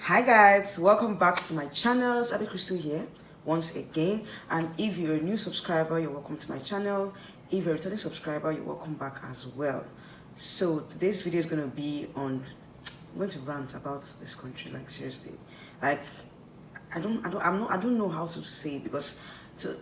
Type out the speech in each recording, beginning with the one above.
Hi guys, welcome back to my channel. Abby Crystal here once again, and if you're a new subscriber, you're welcome to my channel. If you're a returning subscriber, you're welcome back as well. So today's video is going to be on, I'm going to rant about this country. Like seriously, like I don't know how to say it because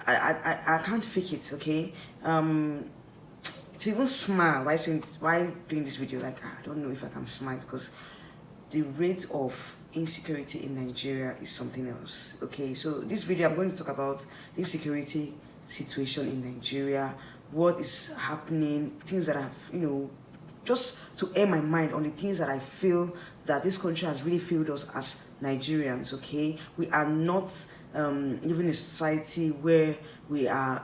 I can't fake it. Okay, to even smile why doing this video, like I don't know if I can smile because the rate of insecurity in Nigeria is something else. Okay, so this video I'm going to talk about the insecurity situation in Nigeria, what is happening, things that I've just to air my mind on the things that I feel that this country has really failed us as Nigerians. Okay, we are not living in a society where we are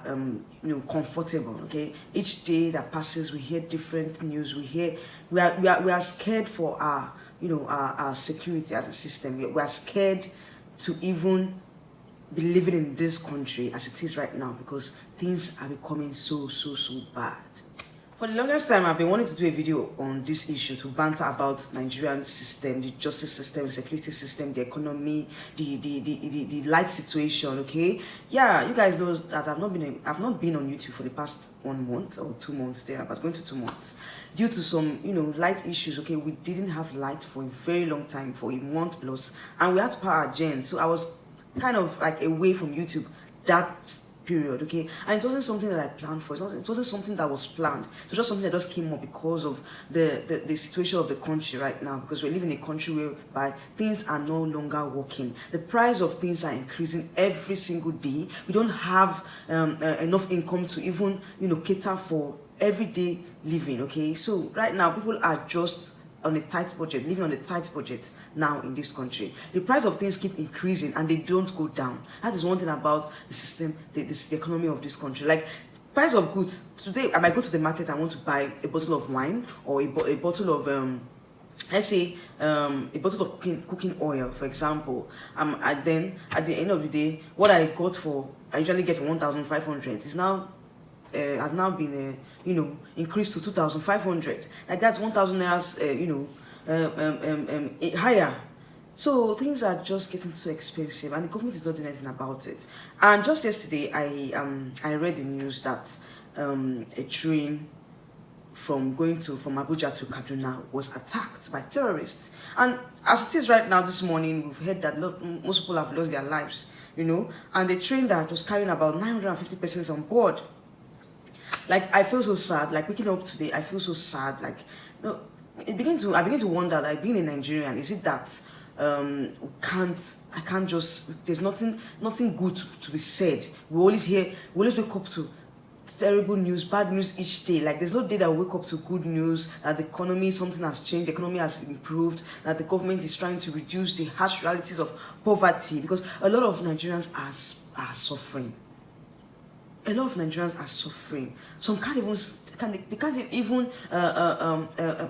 comfortable. Okay, each day that passes we hear different news. We are scared for our our security as a system. We are scared to even be living in this country as it is right now because things are becoming so bad. For the longest time, I've been wanting to do a video on this issue to banter about Nigerian system, the justice system, the security system, the economy, the light situation. Okay, yeah, you guys know that I've not been on YouTube for the past 1 month or 2 months there, but going to 2 months due to some light issues. Okay, we didn't have light for a very long time, for a month plus, and we had to power our gen. So I was kind of like away from YouTube that period. Okay, and it wasn't something that I planned for. It wasn't something that was planned. It was just something that just came up because of the situation of the country right now, because we're living in a country whereby things are no longer working. The price of things are increasing every single day. We don't have enough income to even cater for everyday living. Okay, so right now people are just on a tight budget, living on a tight budget now in this country. The price of things keep increasing and they don't go down. That is one thing about the system, the economy of this country. Like price of goods, today I might go to the market and want to buy a bottle of wine or a bottle of let's say a bottle of cooking oil, for example. And then at the end of the day, what I usually get for 1,500 is now has now been increased to 2,500. Like that's 1,000 naira higher. So things are just getting so expensive and the government is not doing anything about it. And just yesterday I read the news that a train from Abuja to Kaduna was attacked by terrorists. And as it is right now, this morning we've heard that most people have lost their lives, and the train that was carrying about 950 persons on board. Like I feel so sad. Like waking up today, I feel so sad. Like I begin to wonder, like being a Nigerian, is it that I can't just, there's nothing good to be said. We always wake up to terrible news, bad news each day. Like there's no day that we wake up to good news, that the economy, something has changed, the economy has improved, that the government is trying to reduce the harsh realities of poverty, because a lot of Nigerians are suffering. A lot of Nigerians are suffering. Some can't even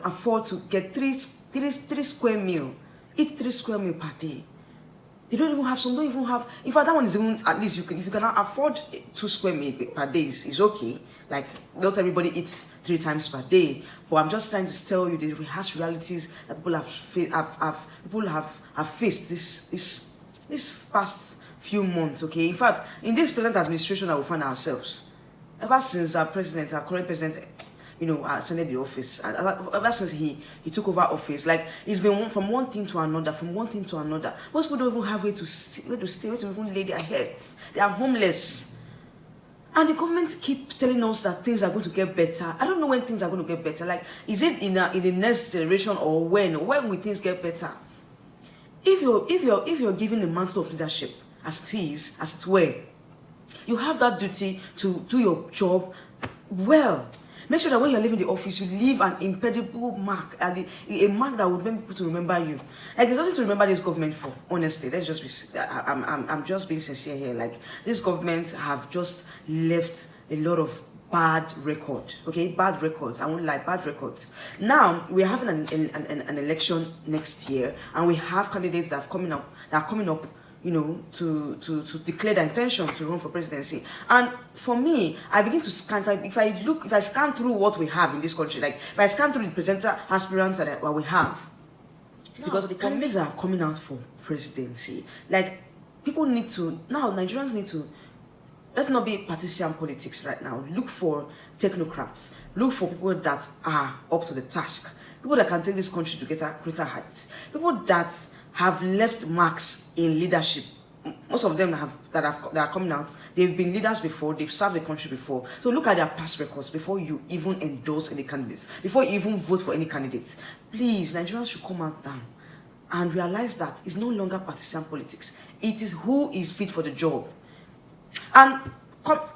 afford to get three square meal. Eat 3 square meal per day. They don't even have. Some don't even have. In fact, that one is even, at least if you cannot afford 2 square meal per day, is okay. Like not everybody eats 3 times per day. But I'm just trying to tell you the harsh realities that people have faced this past few months. Okay, in fact, in this present administration that we find ourselves, ever since our current president ascended the office, ever since he took over office, like it's been from one thing to another. Most people don't even have where to stay, where to even lay their heads. They are homeless, and the government keep telling us that things are going to get better. I don't know when things are going to get better. Is it in the next generation, or when will things get better? If you're given the mantle of leadership, as it were, you have that duty to do your job well. Make sure that when you're leaving the office, you leave an impeccable mark, and a mark that would make people to remember you. Like there's nothing to remember this government for. Honestly, let's just be. I'm just being sincere here. Like this government have just left a lot of bad record. Okay, bad records. I won't lie, bad records. Now we're having an election next year, and we have candidates that are coming up to declare their intention to run for presidency. And for me, I begin to scan. If I scan through what we have in this country, like if I scan through the presenter aspirants that we have, Because the candidates that are coming out for presidency, like, people need to, now Nigerians need to, let's not be partisan politics right now. Look for technocrats. Look for people that are up to the task. People that can take this country to greater heights. People that have left marks in leadership. Most of them that are coming out, they've been leaders before, they've served the country before. So look at their past records before you even endorse any candidates, before you even vote for any candidates. Please, Nigerians should come out down and realize that it's no longer partisan politics. It is who is fit for the job. And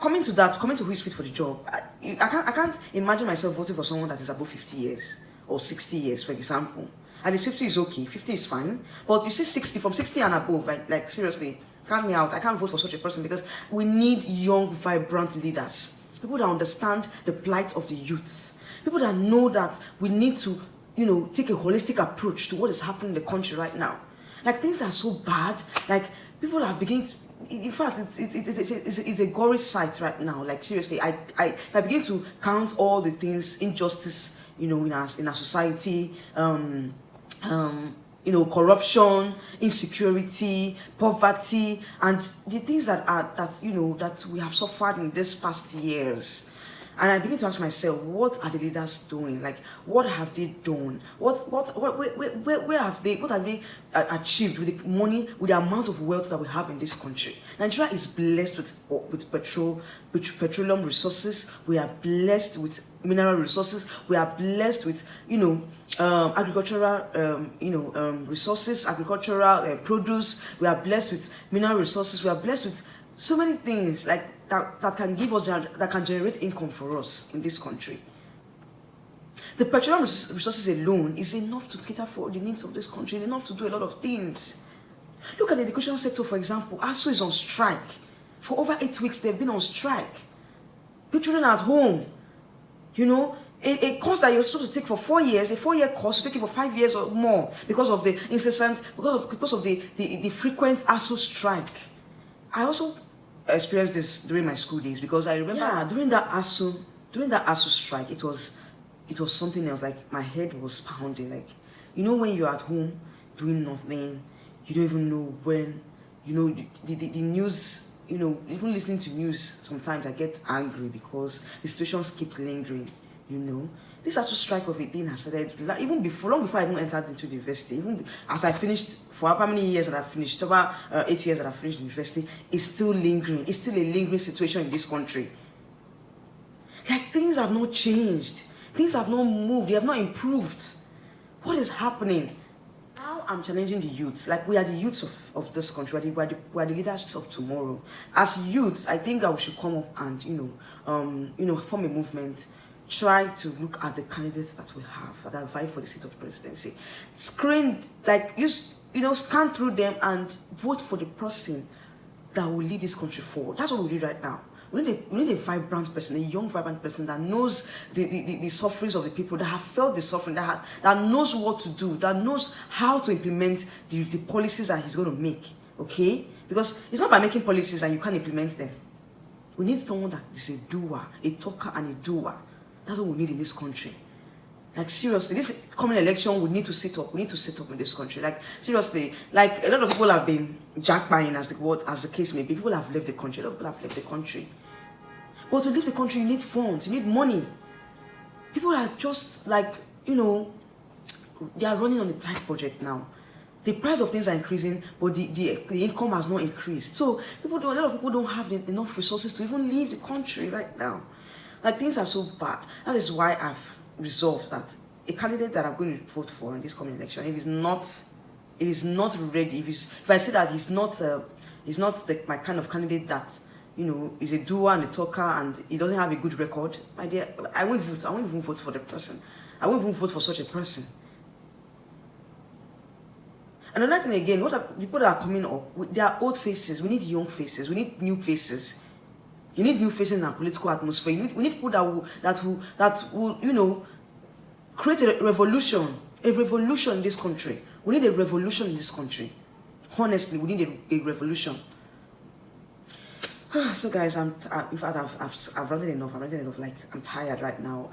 coming to who is fit for the job, I can't imagine myself voting for someone that is above 50 years or 60 years, for example. At least 50 is okay, 50 is fine. But you see 60, from 60 and above, like seriously, count me out. I can't vote for such a person, because we need young, vibrant leaders. People that understand the plight of the youth. People that know that we need to, take a holistic approach to what is happening in the country right now. Like, things are so bad. Like, people are beginning to, in fact, it's a gory sight right now. Like, seriously, if I begin to count all the things, injustice, in our society, corruption, insecurity, poverty, and the things that we have suffered in these past years. And I begin to ask myself, what are the leaders doing? Like, what have they done? Where have they achieved with the money, with the amount of wealth that we have in this country? Nigeria is blessed with petroleum resources. We are blessed with mineral resources. We are blessed with agricultural resources, agricultural produce. We are blessed with mineral resources. We are blessed with so many things like that can give us, that can generate income for us in this country. The petroleum resources alone is enough to cater for the needs of this country, enough to do a lot of things. Look at the education sector, for example. ASU is on strike. For over 8 weeks, they've been on strike. Children are at home. A course that you're supposed to take for 4 years, a 4-year course, you take it for 5 years or more because of the because of the frequent ASU strike. I also experienced this during my school days, because I remember during that ASU strike, it was something else. Like, my head was pounding. Like, when you're at home doing nothing, you don't even know when, the news, even listening to news, sometimes I get angry because the situations keep lingering, This ASU strike of a thing has started even long before I even entered into the university. Even as I finished, for how many years that I finished, over 8 years that I finished university, it's still lingering. It's still a lingering situation in this country. Like, things have not changed. Things have not moved. They have not improved. What is happening? Now I'm challenging the youth. Like, we are the youths of this country. We are the leaders of tomorrow. As youths, I think that we should come up and form a movement. Try to look at the candidates that we have that are vying for the seat of presidency. Scan through them and vote for the person that will lead this country forward. That's what we need right now. We need a vibrant person, a young, vibrant person that knows the sufferings of the people, that have felt the suffering, that knows what to do, that knows how to implement the policies that he's going to make. Okay? Because it's not by making policies and you can't implement them. We need someone that is a doer, a talker and a doer. That's what we need in this country. Like, seriously, this coming election, we need to sit up. We need to sit up in this country. Like, seriously, like, a lot of people have been jackbuying, as the case may be. People have left the country. A lot of people have left the country. But to leave the country, you need funds. You need money. People are just like, they are running on a tight budget now. The price of things are increasing, but the income has not increased. So a lot of people don't have enough resources to even leave the country right now. Like, things are so bad. That is why I've resolved that a candidate that I'm going to vote for in this coming election, if he's not ready, if I say that he's not my kind of candidate that is a doer and a talker and he doesn't have a good record, my dear, I won't vote. I won't even vote for the person. I won't even vote for such a person. And another thing again, what are people that are coming up? They are old faces. We need young faces. We need new faces. You need new faces in our political atmosphere. We need people that will create a revolution in this country. We need a revolution in this country. Honestly, we need a revolution. So guys, in fact I've ranted enough. Like, I'm tired right now.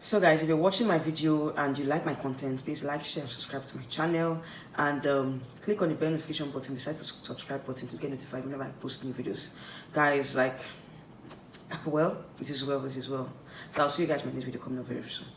So guys, if you're watching my video and you like my content, please like, share, and subscribe to my channel, and click on the bell notification button beside the subscribe button to get notified whenever I post new videos. Guys, like, well, it is well. So I'll see you guys in my next video coming up very soon.